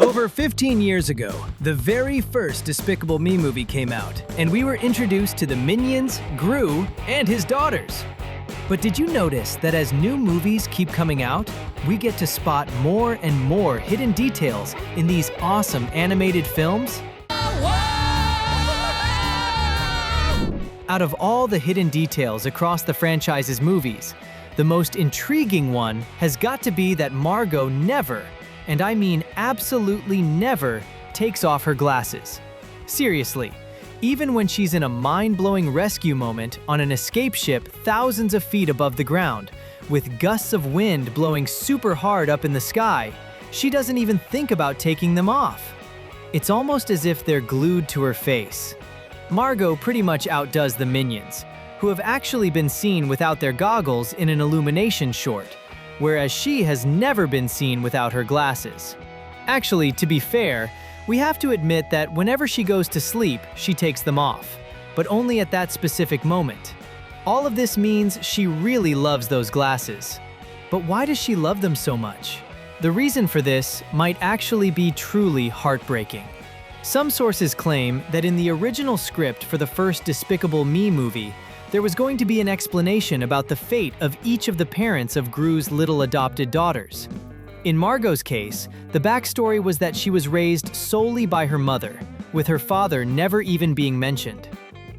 Over 15 years ago, the very first Despicable Me movie came out, and we were introduced to the Minions, Gru, and his daughters. But did you notice that as new movies keep coming out, we get to spot more and more hidden details in these awesome animated films? Out of all the hidden details across the franchise's movies, the most intriguing one has got to be that Margo never, and I mean absolutely never, takes off her glasses. Seriously, even when she's in a mind-blowing rescue moment on an escape ship thousands of feet above the ground, with gusts of wind blowing super hard up in the sky, she doesn't even think about taking them off. It's almost as if they're glued to her face. Margo pretty much outdoes the Minions, who have actually been seen without their goggles in an Illumination short, whereas she has never been seen without her glasses. Actually, to be fair, we have to admit that whenever she goes to sleep, she takes them off, but only at that specific moment. All of this means she really loves those glasses. But why does she love them so much? The reason for this might actually be truly heartbreaking. Some sources claim that in the original script for the first Despicable Me movie, there was going to be an explanation about the fate of each of the parents of Gru's little adopted daughters. In Margo's case, the backstory was that she was raised solely by her mother, with her father never even being mentioned.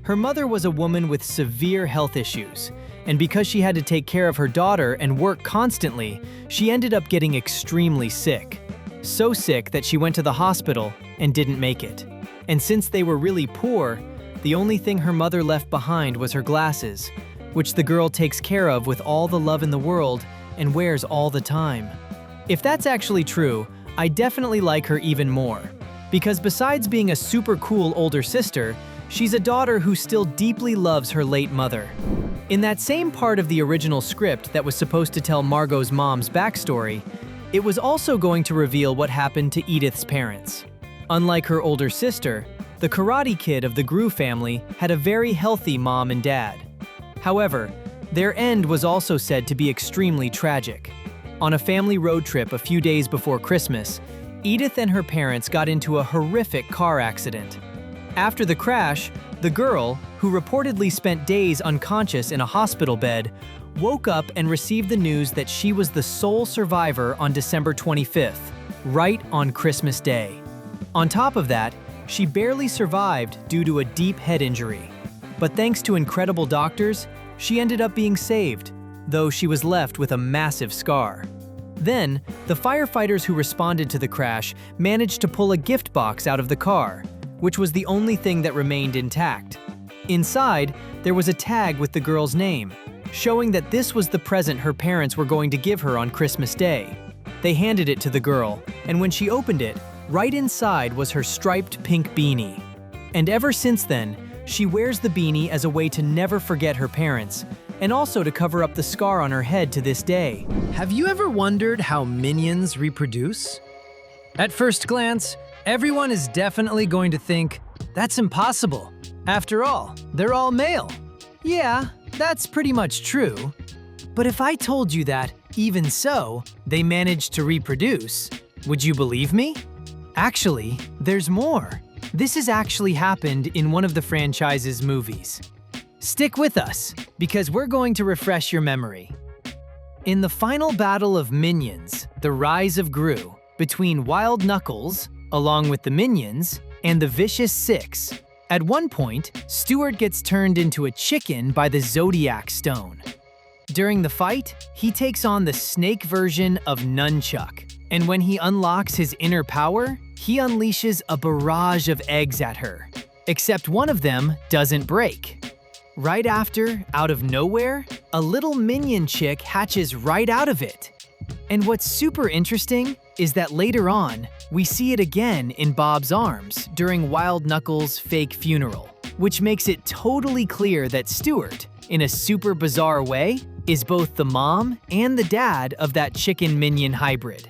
Her mother was a woman with severe health issues, and because she had to take care of her daughter and work constantly, she ended up getting extremely sick. So sick that she went to the hospital and didn't make it. And since they were really poor, the only thing her mother left behind was her glasses, which the girl takes care of with all the love in the world and wears all the time. If that's actually true, I definitely like her even more, because besides being a super cool older sister, she's a daughter who still deeply loves her late mother. In that same part of the original script that was supposed to tell Margo's mom's backstory, it was also going to reveal what happened to Edith's parents. Unlike her older sister, the Karate Kid of the Gru family had a very healthy mom and dad. However, their end was also said to be extremely tragic. On a family road trip a few days before Christmas, Edith and her parents got into a horrific car accident. After the crash, the girl, who reportedly spent days unconscious in a hospital bed, woke up and received the news that she was the sole survivor on December 25th, right on Christmas Day. On top of that, she barely survived due to a deep head injury. But thanks to incredible doctors, she ended up being saved, though she was left with a massive scar. Then, the firefighters who responded to the crash managed to pull a gift box out of the car, which was the only thing that remained intact. Inside, there was a tag with the girl's name, showing that this was the present her parents were going to give her on Christmas Day. They handed it to the girl, and when she opened it, right inside was her striped pink beanie. And ever since then, she wears the beanie as a way to never forget her parents, and also to cover up the scar on her head to this day. Have you ever wondered how minions reproduce? At first glance, everyone is definitely going to think, that's impossible. After all, they're all male. Yeah, that's pretty much true. But if I told you that, even so, they managed to reproduce, would you believe me? Actually, there's more. This has actually happened in one of the franchise's movies. Stick with us, because we're going to refresh your memory. In the final battle of Minions, The Rise of Gru, between Wild Knuckles, along with the Minions, and the Vicious Six, at one point, Stuart gets turned into a chicken by the Zodiac Stone. During the fight, he takes on the snake version of Nunchuck, and when he unlocks his inner power, he unleashes a barrage of eggs at her. Except one of them doesn't break. Right after, out of nowhere, a little minion chick hatches right out of it. And what's super interesting is that later on, we see it again in Bob's arms during Wild Knuckles' fake funeral, which makes it totally clear that Stuart, in a super bizarre way, is both the mom and the dad of that chicken-minion hybrid.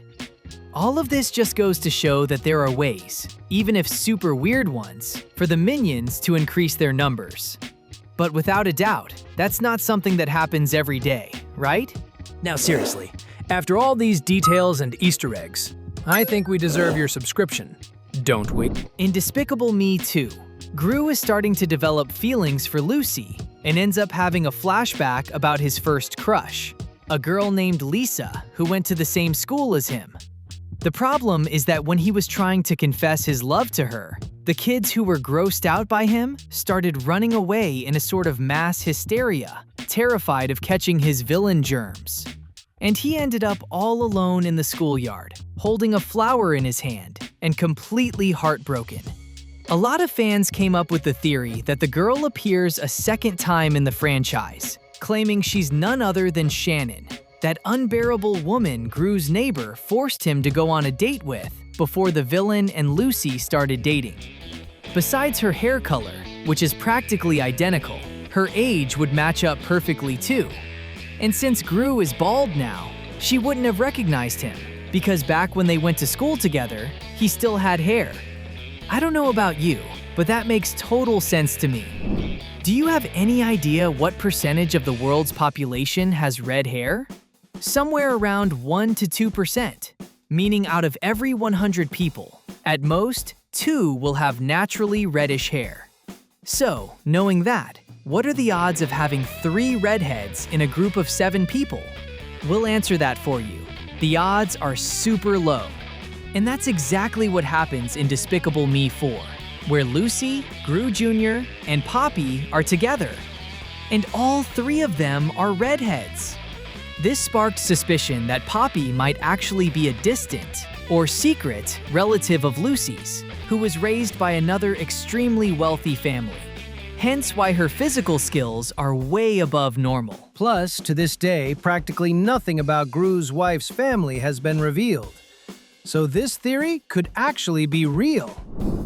All of this just goes to show that there are ways, even if super weird ones, for the minions to increase their numbers. But without a doubt, that's not something that happens every day, right? Now seriously, after all these details and Easter eggs, I think we deserve your subscription, don't we? In Despicable Me 2, Gru is starting to develop feelings for Lucy and ends up having a flashback about his first crush, a girl named Lisa who went to the same school as him. The problem is that when he was trying to confess his love to her, the kids who were grossed out by him started running away in a sort of mass hysteria, terrified of catching his villain germs. And he ended up all alone in the schoolyard, holding a flower in his hand, and completely heartbroken. A lot of fans came up with the theory that the girl appears a second time in the franchise, claiming she's none other than Shannon, that unbearable woman Gru's neighbor forced him to go on a date with before the villain and Lucy started dating. Besides her hair color, which is practically identical, her age would match up perfectly too. And since Gru is bald now, she wouldn't have recognized him, because back when they went to school together, he still had hair. I don't know about you, but that makes total sense to me. Do you have any idea what percentage of the world's population has red hair? Somewhere around 1 to 2%, meaning out of every 100 people, at most, 2 will have naturally reddish hair. So, knowing that, what are the odds of having 3 redheads in a group of 7 people? We'll answer that for you. The odds are super low. And that's exactly what happens in Despicable Me 4, where Lucy, Gru Jr., and Poppy are together. And all 3 of them are redheads. This sparked suspicion that Poppy might actually be a distant, or secret, relative of Lucy's, who was raised by another extremely wealthy family. Hence why her physical skills are way above normal. Plus, to this day, practically nothing about Gru's wife's family has been revealed. So this theory could actually be real.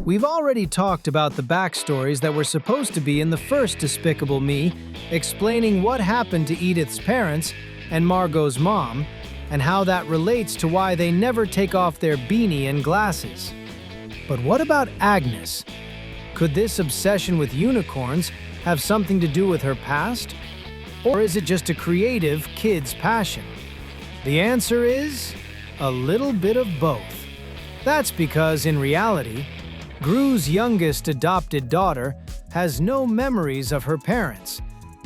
We've already talked about the backstories that were supposed to be in the first Despicable Me, explaining what happened to Edith's parents and Margo's mom, and how that relates to why they never take off their beanie and glasses. But what about Agnes? Could this obsession with unicorns have something to do with her past? Or is it just a creative kid's passion? The answer is a little bit of both. That's because, in reality, Gru's youngest adopted daughter has no memories of her parents,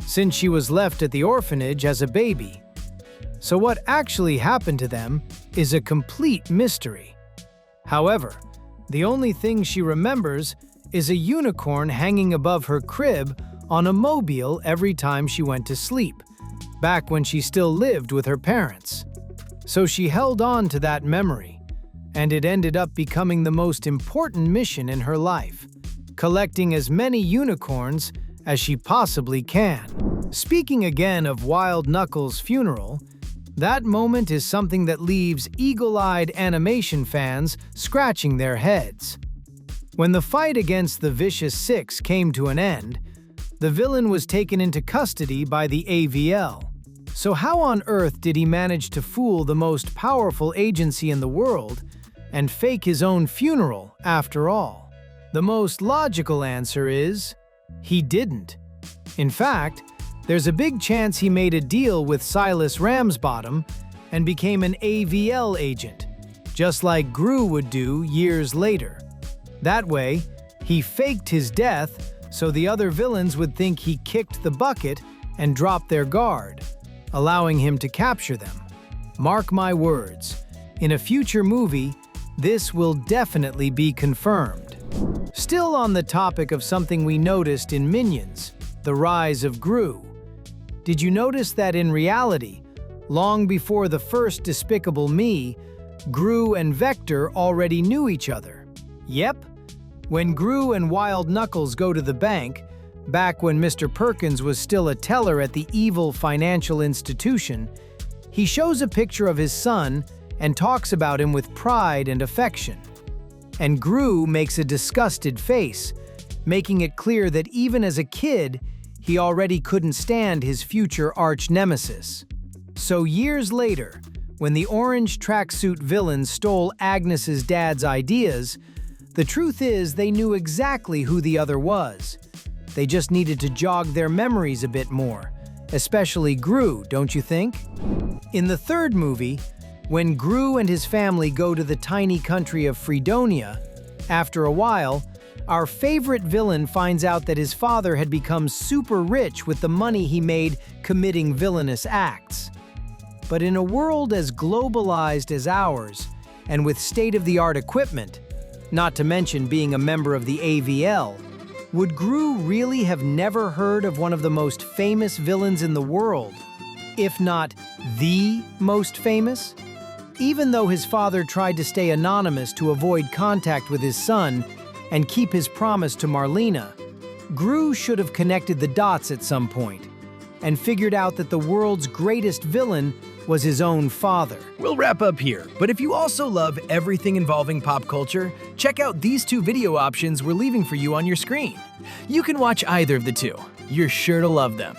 since she was left at the orphanage as a baby. So what actually happened to them is a complete mystery. However, the only thing she remembers is a unicorn hanging above her crib on a mobile every time she went to sleep, back when she still lived with her parents. So she held on to that memory, and it ended up becoming the most important mission in her life, collecting as many unicorns as she possibly can. Speaking again of Wild Knuckles' funeral, that moment is something that leaves eagle-eyed animation fans scratching their heads. When the fight against the Vicious Six came to an end, the villain was taken into custody by the AVL. So how on earth did he manage to fool the most powerful agency in the world and fake his own funeral after all? The most logical answer is, he didn't. In fact, there's a big chance he made a deal with Silas Ramsbottom and became an AVL agent, just like Gru would do years later. That way, he faked his death so the other villains would think he kicked the bucket and dropped their guard, allowing him to capture them. Mark my words, in a future movie, this will definitely be confirmed. Still on the topic of something we noticed in Minions, the rise of Gru. Did you notice that in reality, long before the first Despicable Me, Gru and Vector already knew each other? Yep. When Gru and Wild Knuckles go to the bank, back when Mr. Perkins was still a teller at the evil financial institution, he shows a picture of his son and talks about him with pride and affection. And Gru makes a disgusted face, making it clear that even as a kid, he already couldn't stand his future arch-nemesis. So years later, when the orange tracksuit villains stole Agnes's dad's ideas, the truth is they knew exactly who the other was. They just needed to jog their memories a bit more, especially Gru, don't you think? In the third movie, When Gru and his family go to the tiny country of Fredonia, after a while, our favorite villain finds out that his father had become super rich with the money he made committing villainous acts. But in a world as globalized as ours, and with state-of-the-art equipment, not to mention being a member of the AVL, would Gru really have never heard of one of the most famous villains in the world, if not the most famous? Even though his father tried to stay anonymous to avoid contact with his son and keep his promise to Marlena, Gru should have connected the dots at some point and figured out that the world's greatest villain was his own father. We'll wrap up here, but if you also love everything involving pop culture, check out these 2 video options we're leaving for you on your screen. You can watch either of the 2. You're sure to love them.